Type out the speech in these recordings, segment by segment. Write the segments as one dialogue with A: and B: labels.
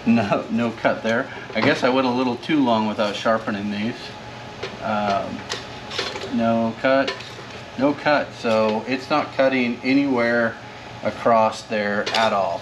A: No cut there. I guess I went a little too long without sharpening these. No cut, no cut. So it's not cutting anywhere across there at all.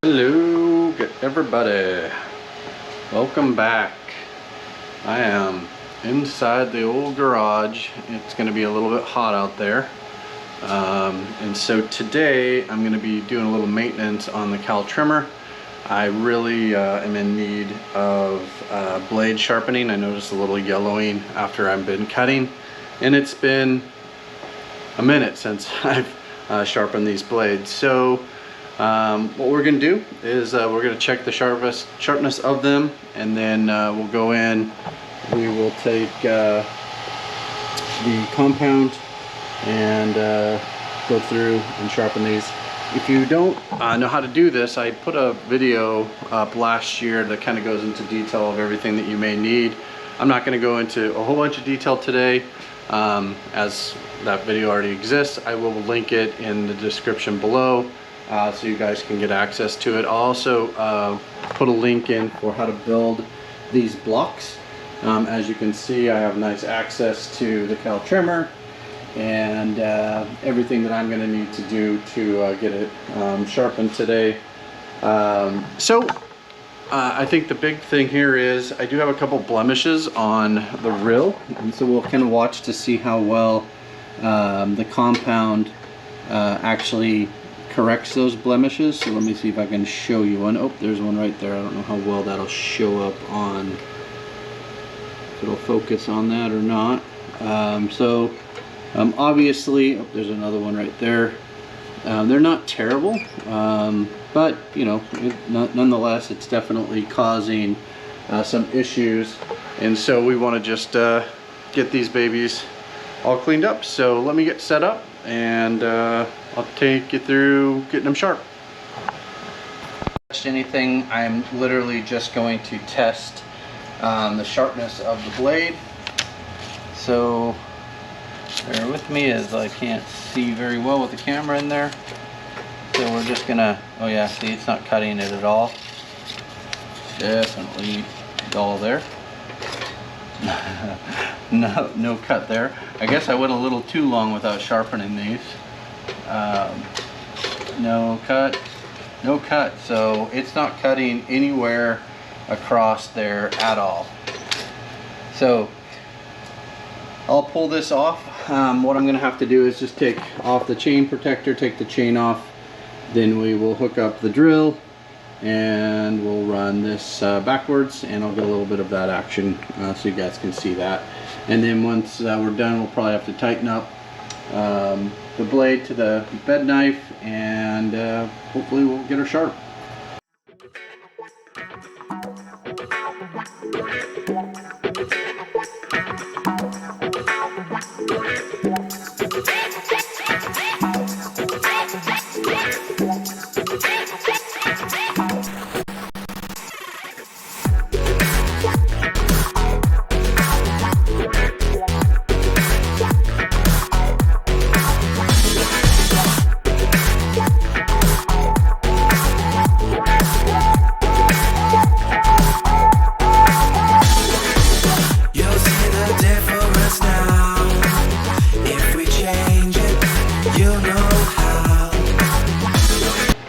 A: Hello everybody, welcome back. I am inside the old garage. It's going to be a little bit hot out there, and so today I'm going to be doing a little maintenance on the cowl trimmer. I really am in need of blade sharpening. I noticed a little yellowing after I've been cutting, and it's been a minute since I've sharpened these blades. So what we're going to do is we're going to check the sharpness of them, and then we'll go in. We will take the compound and go through and sharpen these. If you don't know how to do this, I put a video up last year that kind of goes into detail of everything that you may need. I'm not going to go into a whole bunch of detail today, as that video already exists. I will link it in the description below. So you guys can get access to it. I'll also put a link in for how to build these blocks. As you can see, I have nice access to the cowl trimmer and everything that I'm going to need to do to get it sharpened today. I think the big thing here is I do have a couple blemishes on the rill, and so we'll kind of watch to see how well the compound actually corrects those blemishes. So let me see if I can show you one. Oh, there's one right there. I don't know how well that'll show up on, if it'll focus on that or not. Obviously, oh, there's another one right there. They're not terrible, but you know, nonetheless, it's definitely causing some issues, and so we want to just get these babies all cleaned up. So let me get set up, and I'll take you through getting them sharp. Anything, I'm literally just going to test the sharpness of the blade. So bear with me as I can't see very well with the camera in there. So we're just gonna, oh yeah, see, it's not cutting it at all. Definitely dull there. No cut there. I guess I went a little too long without sharpening these. No cut, no cut. So it's not cutting anywhere across there at all. So I'll pull this off. What I'm going to have to do is just take off the chain protector, take the chain off, then we will hook up the drill and we'll run this backwards, and I'll get a little bit of that action so you guys can see that. And then once we're done, we'll probably have to tighten up the blade to the bed knife, and hopefully we'll get her sharp.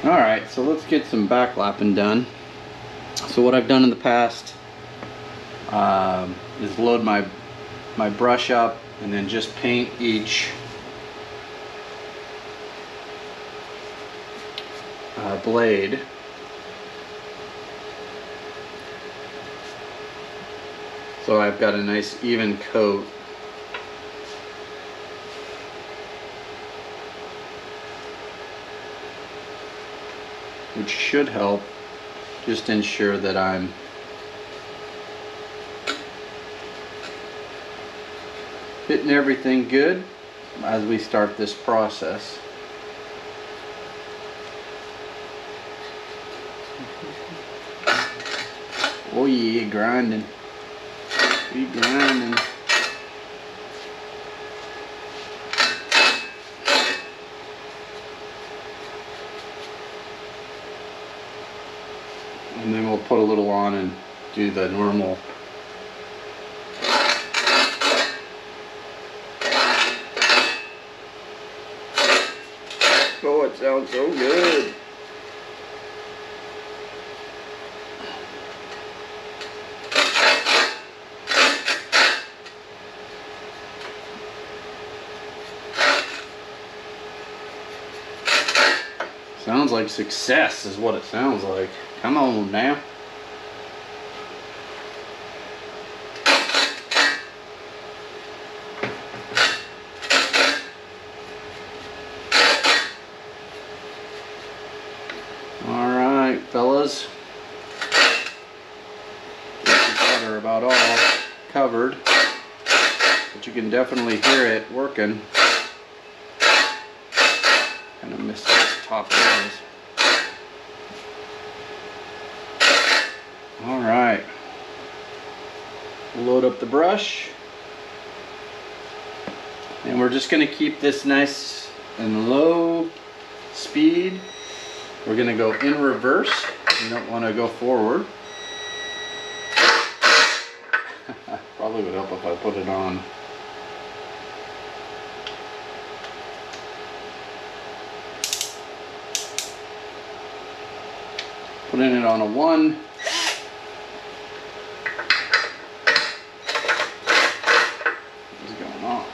A: Alright, so let's get some backlapping done. So what I've done in the past is load my brush up and then just paint each blade. so I've got a nice even coat. Which should help just ensure that I'm hitting everything good as we start this process. Oh yeah, grinding. We grinding. And then we'll put a little on and do the normal. Oh, it sounds so good. Sounds like success is what it sounds like. Come on now. Alright, fellas. These are about all covered, but you can definitely hear it working. Kind of missed this top edges. Alright, load up the brush, and we're just going to keep this nice and low speed. We're going to go in reverse. You don't want to go forward. Probably would help if I put it on. Putting it on a 1. What's going on?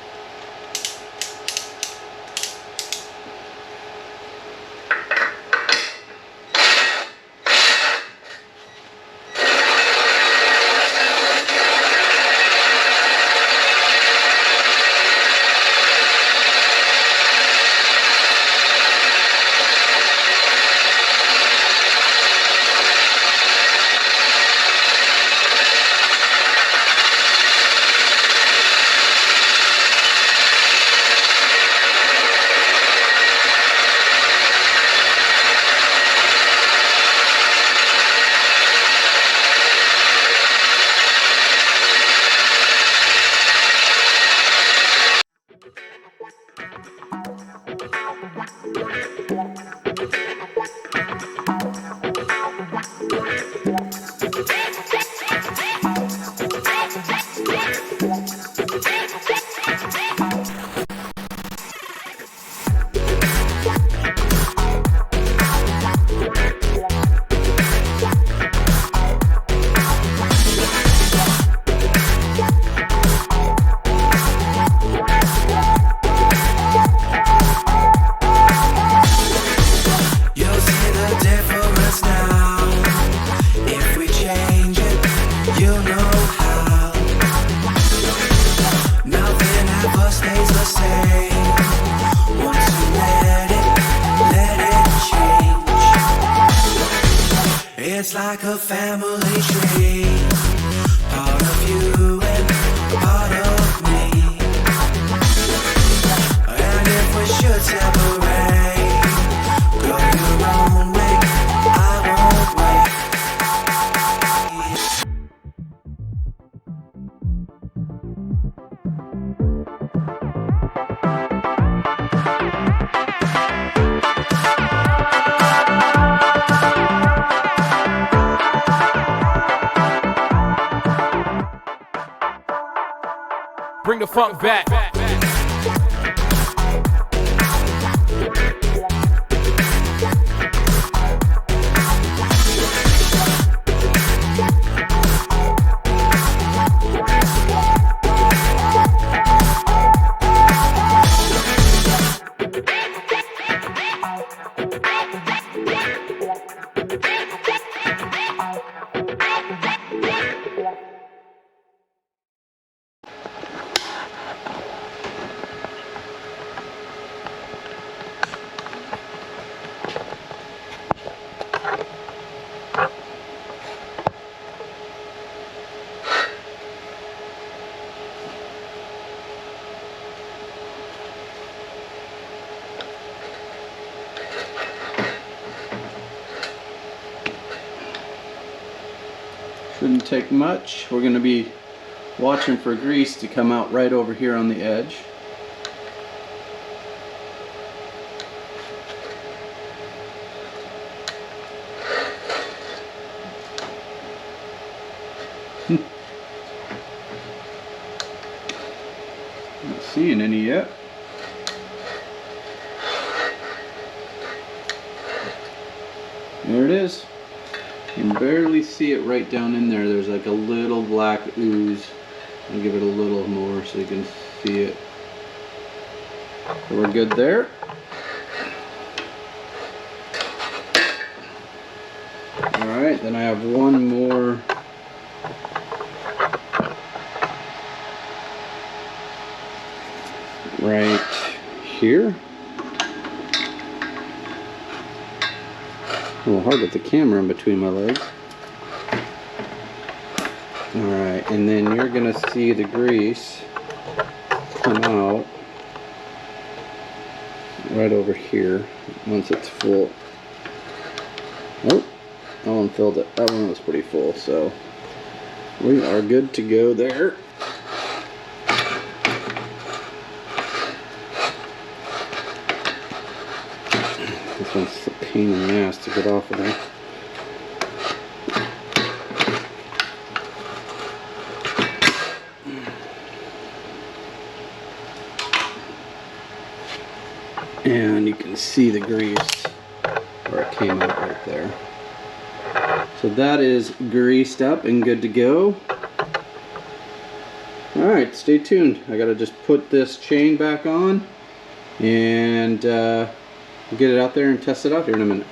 B: It's like a family tree, part of you and part of me. And if we should separate, go your own way, I won't wait.
C: Bring the funk back.
A: Shouldn't take much. We're going to be watching for grease to come out right over here on the edge. Not seeing any yet. There it is. You can barely see it right down in there. There's like a little black ooze. I'll give it a little more so you can see it. So we're good there. Alright, then I have one more right here. A little hard with the camera in between my legs. Alright, and then you're going to see the grease come out right over here once it's full. Oh, that one filled it. That one was pretty full, so we are good to go there. This one's a pain in the ass to get off of there. And you can see the grease where it came out right there. So that is greased up and good to go. Alright, stay tuned. I gotta just put this chain back on and get it out there and test it out here in a minute.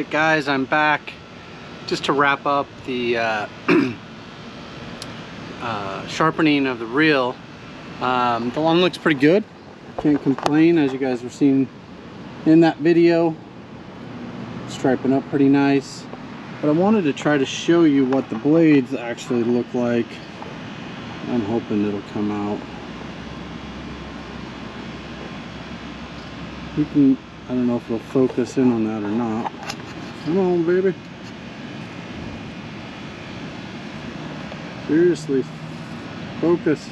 A: Alright guys, I'm back just to wrap up the sharpening of the reel. The lawn looks pretty good, can't complain, as you guys were seeing in that video. Striping up pretty nice, but I wanted to try to show you what the blades actually look like. I'm hoping it'll come out. You can, I don't know if it'll focus in on that or not. Come on, baby. Seriously, focus.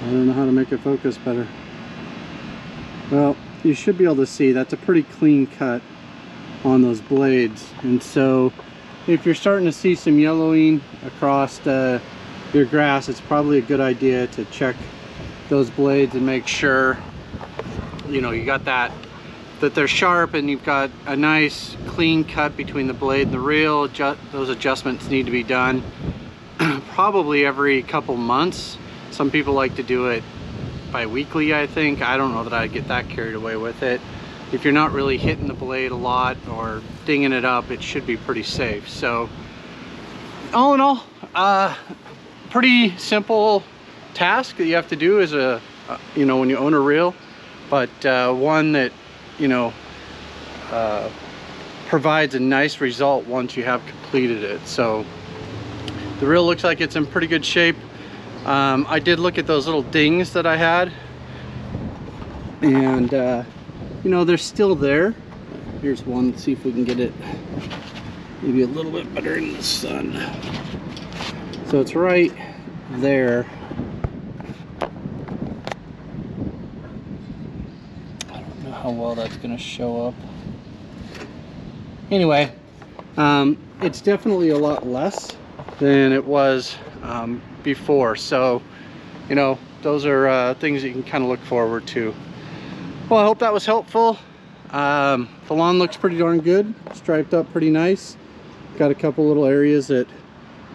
A: I don't know how to make it focus better. Well, you should be able to see that's a pretty clean cut on those blades, and so if you're starting to see some yellowing across your grass, it's probably a good idea to check those blades and make sure, you know, you got that they're sharp and you've got a nice clean cut between the blade and the reel. Those adjustments need to be done probably every couple months. Some people like to do it bi-weekly, I think. I don't know that I'd get that carried away with it. If you're not really hitting the blade a lot or dinging it up, it should be pretty safe. So all in all, pretty simple task that you have to do as a you know, when you own a reel, but one that, you know, provides a nice result once you have completed it. So the reel looks like it's in pretty good shape. I did look at those little dings that I had, and you know, they're still there. Here's one. Let's see if we can get it maybe a little bit better in the sun. So it's right there. I don't know how well that's gonna show up. Anyway, it's definitely a lot less than it was before. So, you know, those are things that you can kind of look forward to. Well, I hope that was helpful. The lawn looks pretty darn good, striped up pretty nice. Got a couple little areas that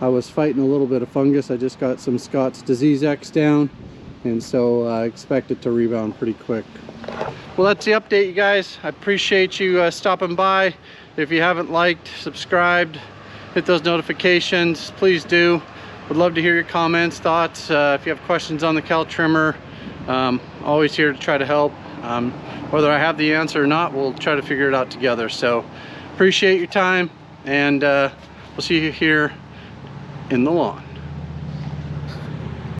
A: I was fighting a little bit of fungus. I just got some Scott's Disease X down, and so I expect it to rebound pretty quick. Well, that's the update, you guys. I appreciate you stopping by. If you haven't liked, subscribed, hit those notifications, please do. Would love to hear your comments, thoughts. If you have questions on the cow trimmer, always here to try to help. Whether I have the answer or not, we'll try to figure it out together. So appreciate your time, and we'll see you here in the lawn.